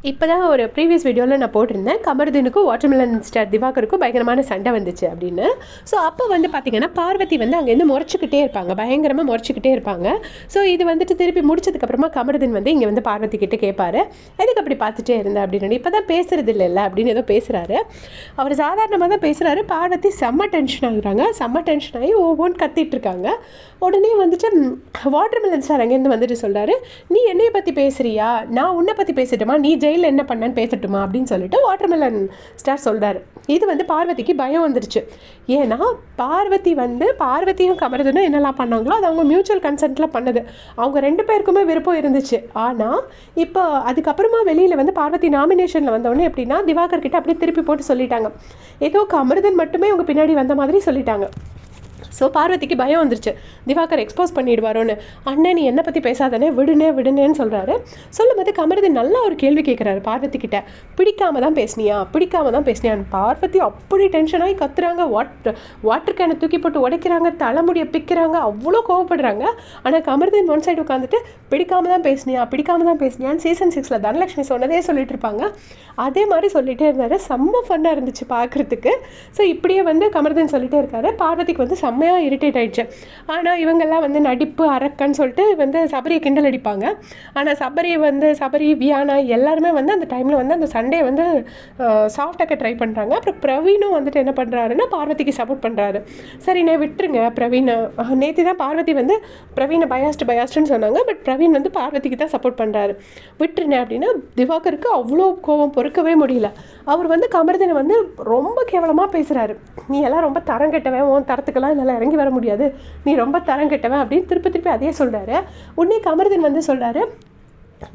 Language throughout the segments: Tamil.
இப்போ தான் ஒரு ப்ரீவியஸ் வீடியோவில் நான் போட்டிருந்தேன் கமருதீனுக்கும் வாட்டர்மெலன் ஸ்டார் திவாகருக்கும் பயங்கரமான சண்டை வந்துச்சு அப்படின்னு. ஸோ அப்போ வந்து பார்த்திங்கன்னா பார்வதி வந்து அங்கேருந்து முறைச்சிக்கிட்டே இருப்பாங்க, பயங்கரமாக முறைச்சிக்கிட்டே இருப்பாங்க. ஸோ இது வந்துட்டு திருப்பி முடிச்சதுக்கப்புறமா கமருதீன் வந்து இங்கே வந்து பார்வதி கிட்டே கேட்பாரு, எதுக்கு அப்படி பார்த்துட்டே இருந்தேன் அப்படின்னு. இப்போ தான் பேசுறது இல்லைல்ல அப்படின்னு ஏதோ பேசுகிறாரு. அவர் சாதாரணமாக தான் பேசுகிறாரு. பார்வதி செம்ம டென்ஷன் ஆகுறாங்க, செம்ம டென்ஷன் ஆகி ஒவ்வொன்று கத்திட்டு இருக்காங்க. உடனே வந்துட்டு வாட்டர்மெலன் ஸ்டார் அங்கேருந்து வந்துட்டு சொல்கிறாரு, நீ என்னையை பற்றி பேசுகிறியா, நான் உன்னை பற்றி பேசிட்டோமா, நீ ஜெயிலில் என்ன பண்ணேன்னு பேசட்டுமா அப்படின்னு சொல்லிட்டு வாட்டர்மெலன் ஸ்டார் சொல்கிறாரு. இது வந்து பார்வதிக்கு பயம் வந்துருச்சு. ஏன்னா பார்வதியும் கமருதீனும் என்னெல்லாம் பண்ணாங்களோ அது அவங்க மியூச்சுவல் கன்சென்ட்டில் பண்ணது. அவங்க 2 பேருக்குமே விருப்பம் இருந்துச்சு. ஆனால் இப்போ அதுக்கப்புறமா வெளியில் வந்து பார்வதி நாமினேஷனில் வந்தோடனே எப்படின்னா திவாகர் கிட்ட அப்படியே திருப்பி போட்டு சொல்லிட்டாங்க, ஏதோ கமருதீன் மட்டுமே அவங்க பின்னாடி வந்த மாதிரி சொல்லிட்டாங்க. ஸோ பார்வதிக்கு பயம் வந்துருச்சு, திவாகர் எக்ஸ்போஸ் பண்ணிடுவாரோன்னு. அண்ணன் நீ என்னை பற்றி பேசாதானே, விடுனேன்னு சொல்கிறாரு. சொல்லும்போது கமருதீன் நல்லா ஒரு கேள்வி கேட்குறாரு பார்வதி கிட்ட, பிடிக்காம தான் பேசினியான்னு. பார்வதி அப்படி டென்ஷன் ஆகி கத்துறாங்க, வாட்டர் கேனை தூக்கி போட்டு உடைக்கிறாங்க, தலைமுடியை பிக்கிறாங்க, அவ்வளோ கோவப்படுறாங்க. ஆனால் கமருதீன் ஒன் சைடு உட்காந்துட்டு பிடிக்காம தான் பேசினியான்னு சீசன் 6 தனலட்சுமி சொன்னதே சொல்லிட்டு இருப்பாங்க. அதே மாதிரி சொல்லிகிட்டே இருந்தார். செம்ம ஃபன்னாக இருந்துச்சு பார்க்குறதுக்கு. ஸோ இப்படியே வந்து கமருதீன் சொல்லிகிட்டே இருக்காரு. பார்வதிக்கு வந்து செம்மையாக இரிட்டேட் ஆகிடுச்சு. ஆனால் இவங்கெல்லாம் வந்து நடிப்பு அரக்கன்னு சொல்லிட்டு வந்து சபரியை கிண்டல் அடிப்பாங்க. ஆனால் சபரி வியானா எல்லாருமே வந்து அந்த டைமில் வந்து அந்த சண்டே வந்து சாஃப்டாக்க ட்ரை பண்ணுறாங்க. அப்புறம் பிரவீனும் வந்துட்டு என்ன பண்ணுறாருன்னா பார்வதிக்கு சப்போர்ட் பண்ணுறாரு. சரிண்ணே விட்டுருங்க பிரவீனை. நேற்று தான் பார்வதி வந்து பிரவீனை பயாஸ்டுன்னு சொன்னாங்க. பட் பிரவீன் வந்து பார்வதிக்கு தான் சப்போர்ட் பண்ணுறாரு. விட்டுருனே அப்படின்னா திவாகருக்கு அவ்வளோ கோவம் பொறுக்கவே முடியல. அவர் வந்து கமருதீனை வந்து ரொம்ப கேவலமாக பேசுகிறாரு. நீ எல்லாம் ரொம்ப தரம் கெட்டவன், உன் தரத்துக்கெல்லாம் என்னால் இறங்கி வர முடியாது, நீ ரொம்ப தரம் கெட்டவன் அப்படின்னு திருப்பி அதே சொல்கிறாரு. உடனே கமருதீன் வந்து சொல்கிறாரு,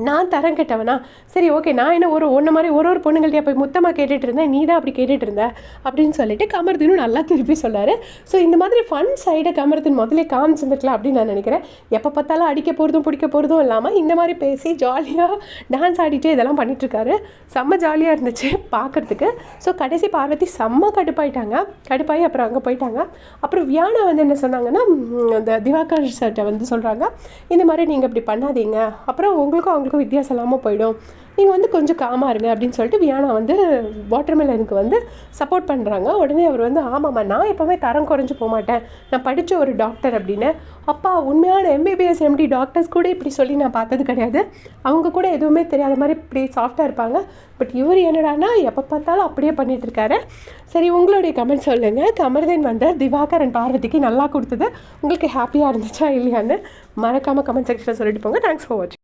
நான் தரம் கெட்டவனா, சரி ஓகே, நான் என்ன ஒன்று மாதிரி ஒரு பொண்ணுங்கள்ட்ட போய் முத்தமாக கேட்டுட்டு இருந்தேன், நீ தான் அப்படி கேட்டுட்டு இருந்த அப்படின்னு சொல்லிட்டு கமருதீனும் நல்லா திருப்பி சொல்லாரு. ஸோ இந்த மாதிரி ஃபன் சைடை கமருதீன் முதலே காமிச்சிருந்துக்கலாம் அப்படின்னு நான் நினைக்கிறேன். எப்போ பார்த்தாலும் அடிக்க போகிறதும் பிடிக்க போகிறதும் இல்லாமல் இந்த மாதிரி பேசி ஜாலியாக டான்ஸ் ஆடிட்டு இதெல்லாம் பண்ணிட்டுருக்காரு. செம்ம ஜாலியாக இருந்துச்சு பார்க்குறதுக்கு. ஸோ கடைசி பார்வதி செம்ம கடுப்பாகி அப்புறம் அங்கே போயிட்டாங்க. அப்புறம் வியானா வந்து என்ன சொன்னாங்கன்னா, இந்த திவாகர் சார்கிட்ட வந்து சொல்கிறாங்க, இந்த மாதிரி நீங்கள் இப்படி பண்ணாதீங்க, அப்புறம் அவங்களுக்கும் வித்தியாசம் இல்லாமல் போயிடும், நீங்கள் வந்து கொஞ்சம் காமாக இருங்க அப்படின்னு சொல்லிட்டு வியானா வந்து வாட்டர்மெலனுக்கு வந்து சப்போர்ட் பண்ணுறாங்க. உடனே அவர் வந்து ஆமாம்மா, நான் எப்போவுமே தரம் குறைஞ்சி போக மாட்டேன், நான் படித்த ஒரு டாக்டர் அப்படின்னு. அப்பா, உண்மையான MBBS MD டாக்டர்ஸ் கூட இப்படி சொல்லி நான் பார்த்தது கிடையாது, அவங்க கூட எதுவுமே தெரியாத மாதிரி இப்படி சாஃப்டாக இருப்பாங்க. பட் இவர் என்னடானா எப்போ பார்த்தாலும் அப்படியே பண்ணிட்டு இருக்காரு. சரி, உங்களுடைய கமெண்ட் சொல்லுங்கள். கமருதீன் வந்து திவாகர் அண்ட் பார்வதிக்கு நல்லா கொடுத்தது உங்களுக்கு ஹாப்பியாக இருந்துச்சா இல்லையான்னு மறக்காமல் கமெண்ட் செக்ஷனில் சொல்லிட்டு போங்க. தேங்க்ஸ் ஃபார் வாட்சிங்.